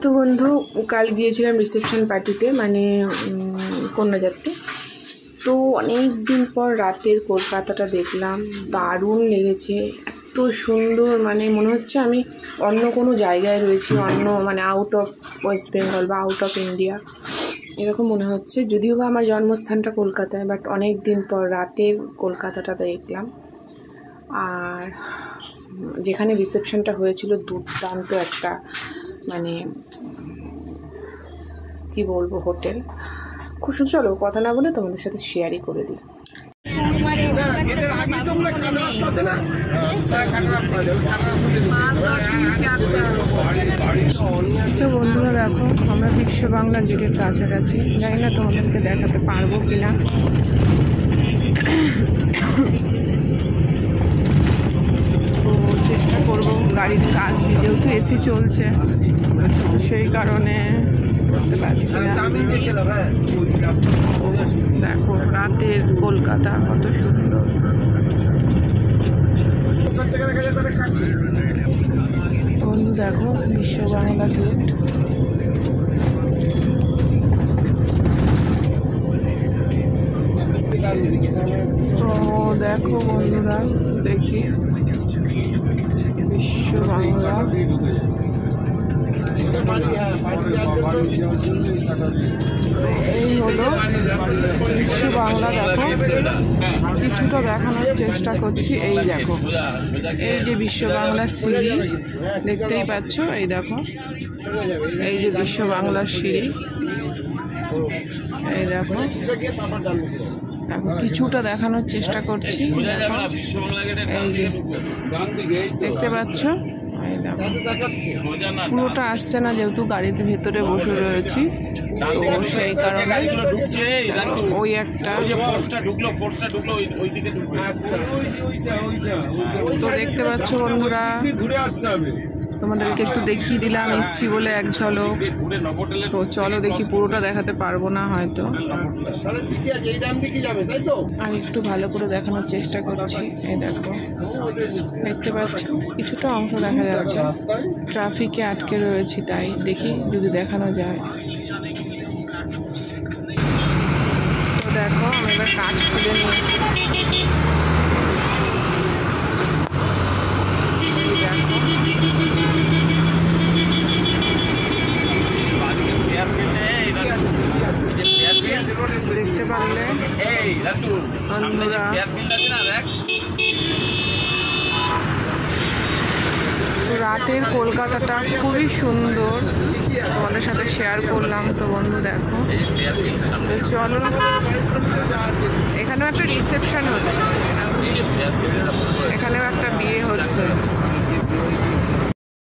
তো বন্ধু, কাল গিয়েছিলাম রিসেপশন পার্টিতে, মানে কন্যাযাত্রী। তো অনেক দিন পর রাতের কলকাতাটা দেখলাম, দারুণ লেগেছে। এত সুন্দর, মানে মনে হচ্ছে আমি অন্য কোনো জায়গায় রয়েছি, অন্য মানে আউট অফ ওয়েস্ট বেঙ্গল বা আউট অফ ইন্ডিয়া এরকম মনে হচ্ছে। যদিও বা আমার জন্মস্থানটা কলকাতায়, বাট অনেক দিন পর রাতের কলকাতাটা দেখলাম। আর যেখানে রিসেপশনটা হয়েছিল, দুর্দান্ত একটা, মানে কি বলবো, হোটেল। খুব সুন্দর। চলো কথা না বলে তোমাদের সাথে শেয়ারই করে দিই। তো বন্ধুরা দেখো, আমরা বিশ্ব বাংলা গেটের কাছাকাছি। জানি না তোমাদেরকে দেখাতে পারবো কিনা। তো চেষ্টা করবো। গাড়ির কাজ দিয়ে যেহেতু এসি চলছে, সেই কারণে করতে পারছি না। দেখো রাতের কলকাতা কত সুন্দর। বন্ধু দেখো বিশ্ব বাংলা গেট। তো দেখো বন্ধুরা, দেখি বিশ্ব বাংলা। এই হলো বিশ্ব বাংলা। দেখো কিছুটা দেখানোর চেষ্টা করছি। এই দেখো, এই যে বিশ্ব বাংলার সিঁড়ি দেখতেই পাচ্ছ। এই দেখো, এই যে বিশ্ব বাংলার সিঁড়ি। এই দেখো, কিছুটা দেখানোর চেষ্টা করছি। এই যে দেখতে পাচ্ছ, পুরোটা আসছে না যেহেতু গাড়িতে ভেতরে বসে রয়েছি, তো সেই কারণে ওই একটা। তো দেখতে পাচ্ছ বন্ধুরা, তোমাদেরকে একটু দেখিয়ে দিলাম, এসছি বলে এক ঝলক। তো চলো দেখি, পুরোটা দেখাতে পারবো না হয়তো, আর একটু ভালো করে দেখানোর চেষ্টা করছি। এই দেখো, দেখতে পাচ্ছ কিছুটা অংশ দেখা যাচ্ছে। ট্রাফিকে আটকে রয়েছি, তাই দেখি যদি দেখানো যায়। তো দেখো, আমি এবার কাজ খুলে নিয়েছি। দেখতে পারলে বন্ধুরা, রাতের কলকাতাটা খুবই সুন্দর, তোমাদের সাথে শেয়ার করলাম। তো বন্ধু দেখো, তো চলো, এখানেও একটা রিসেপশন হচ্ছে, এখানেও একটা বিয়ে হচ্ছে।